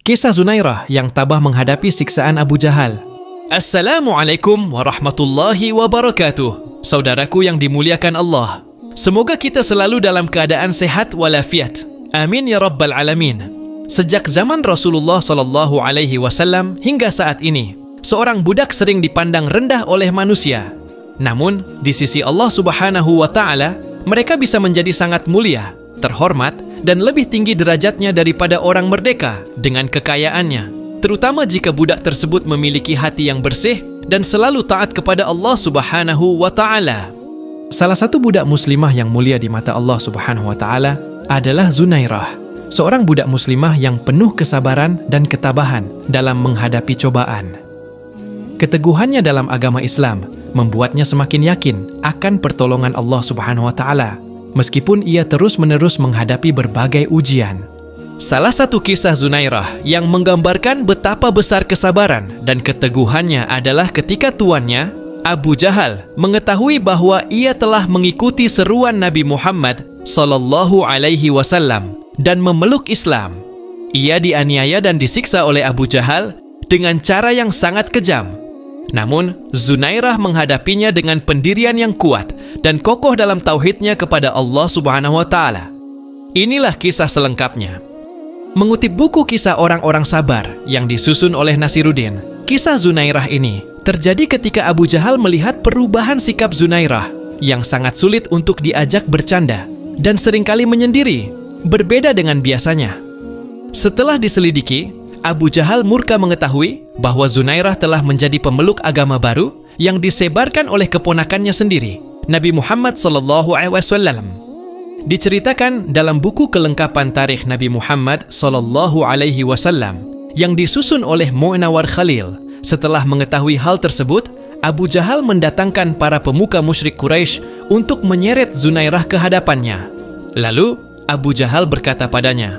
Kisah Zunairah yang tabah menghadapi siksaan Abu Jahal. Assalamualaikum warahmatullahi wabarakatuh. Saudaraku yang dimuliakan Allah, semoga kita selalu dalam keadaan sehat walafiat. Amin ya rabbal alamin. Sejak zaman Rasulullah SAW hingga saat ini, seorang budak sering dipandang rendah oleh manusia. Namun, di sisi Allah Subhanahu wa Ta'ala, mereka bisa menjadi sangat mulia, terhormat, dan lebih tinggi derajatnya daripada orang merdeka dengan kekayaannya, terutama jika budak tersebut memiliki hati yang bersih dan selalu taat kepada Allah Subhanahu wa Ta'ala. Salah satu budak muslimah yang mulia di mata Allah Subhanahu wa Ta'ala adalah Zunairah, seorang budak muslimah yang penuh kesabaran dan ketabahan dalam menghadapi cobaan. Keteguhannya dalam agama Islam membuatnya semakin yakin akan pertolongan Allah Subhanahu wa Ta'ala, meskipun ia terus-menerus menghadapi berbagai ujian. Salah satu kisah Zunairah yang menggambarkan betapa besar kesabaran dan keteguhannya adalah ketika tuannya, Abu Jahal, mengetahui bahwa ia telah mengikuti seruan Nabi Muhammad SAW dan memeluk Islam. Ia dianiaya dan disiksa oleh Abu Jahal dengan cara yang sangat kejam. Namun, Zunairah menghadapinya dengan pendirian yang kuat dan kokoh dalam tauhidnya kepada Allah Subhanahu wa Ta'ala. Inilah kisah selengkapnya. Mengutip buku kisah orang-orang sabar yang disusun oleh Nasiruddin, kisah Zunairah ini terjadi ketika Abu Jahal melihat perubahan sikap Zunairah yang sangat sulit untuk diajak bercanda dan seringkali menyendiri, berbeda dengan biasanya. Setelah diselidiki, Abu Jahal murka mengetahui bahwa Zunairah telah menjadi pemeluk agama baru yang disebarkan oleh keponakannya sendiri, Nabi Muhammad SAW. Diceritakan dalam buku kelengkapan tarikh Nabi Muhammad SAW yang disusun oleh Mu'nawar Khalil. Setelah mengetahui hal tersebut, Abu Jahal mendatangkan para pemuka musyrik Quraisy untuk menyeret Zunairah ke hadapannya. Lalu, Abu Jahal berkata padanya,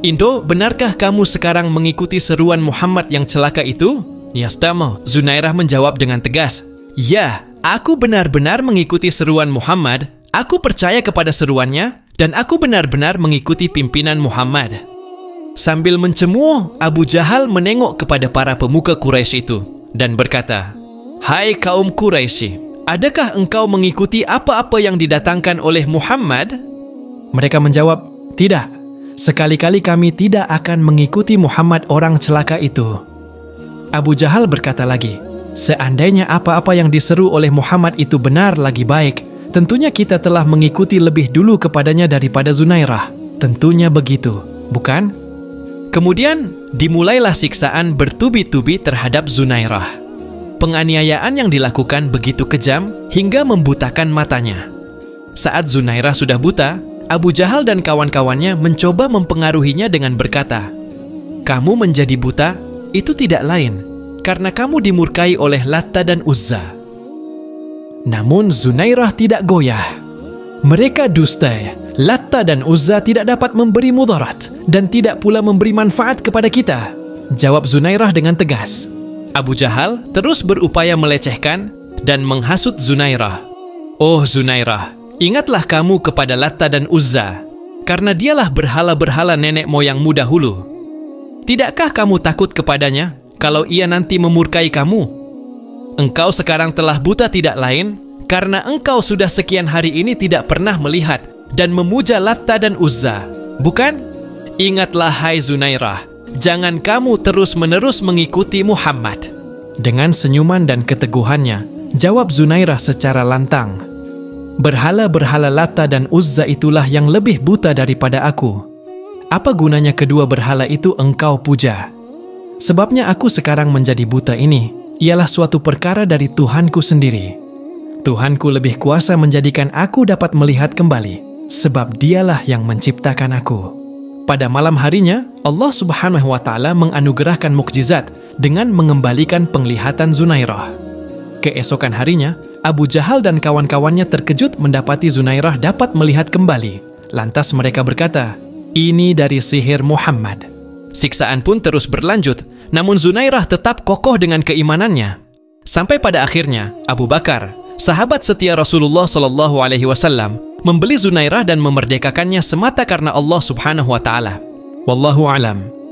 "Indo, benarkah kamu sekarang mengikuti seruan Muhammad yang celaka itu?" "Yastamo," Zunairah menjawab dengan tegas. "Ya, aku benar-benar mengikuti seruan Muhammad. Aku percaya kepada seruannya, dan aku benar-benar mengikuti pimpinan Muhammad." Sambil mencemooh, Abu Jahal menengok kepada para pemuka Quraisy itu dan berkata, "Hai kaum Quraisy, adakah engkau mengikuti apa-apa yang didatangkan oleh Muhammad?" Mereka menjawab, "Tidak. Sekali-kali kami tidak akan mengikuti Muhammad orang celaka itu." Abu Jahal berkata lagi, "Seandainya apa-apa yang diseru oleh Muhammad itu benar lagi baik, tentunya kita telah mengikuti lebih dulu kepadanya daripada Zunairah. Tentunya begitu, bukan?" Kemudian dimulailah siksaan bertubi-tubi terhadap Zunairah. Penganiayaan yang dilakukan begitu kejam hingga membutakan matanya. Saat Zunairah sudah buta, Abu Jahal dan kawan-kawannya mencoba mempengaruhinya dengan berkata, "Kamu menjadi buta, itu tidak lain karena kamu dimurkai oleh Latta dan Uzza." Namun Zunairah tidak goyah. "Mereka dusta. Latta dan Uzza tidak dapat memberi mudarat dan tidak pula memberi manfaat kepada kita," jawab Zunairah dengan tegas. Abu Jahal terus berupaya melecehkan dan menghasut Zunairah. "Oh Zunairah, ingatlah kamu kepada Latta dan Uzza, karena dialah berhala-berhala nenek moyangmu dahulu. Tidakkah kamu takut kepadanya kalau ia nanti memurkai kamu? Engkau sekarang telah buta tidak lain karena engkau sudah sekian hari ini tidak pernah melihat dan memuja Latta dan Uzza, bukan? Ingatlah hai Zunairah, jangan kamu terus-menerus mengikuti Muhammad." Dengan senyuman dan keteguhannya, jawab Zunairah secara lantang, "Berhala-berhala Latta dan Uzza itulah yang lebih buta daripada aku. Apa gunanya kedua berhala itu engkau puja? Sebabnya aku sekarang menjadi buta ini ialah suatu perkara dari Tuhanku sendiri. Tuhanku lebih kuasa menjadikan aku dapat melihat kembali, sebab dialah yang menciptakan aku." Pada malam harinya, Allah Subhanahu wa Ta'ala menganugerahkan mukjizat dengan mengembalikan penglihatan Zunairah. Keesokan harinya, Abu Jahal dan kawan-kawannya terkejut mendapati Zunairah dapat melihat kembali. Lantas mereka berkata, "Ini dari sihir Muhammad." Siksaan pun terus berlanjut, namun Zunairah tetap kokoh dengan keimanannya. Sampai pada akhirnya, Abu Bakar, sahabat setia Rasulullah SAW, membeli Zunairah dan memerdekakannya semata karena Allah Subhanahu wa Ta'ala. Wallahu a'lam.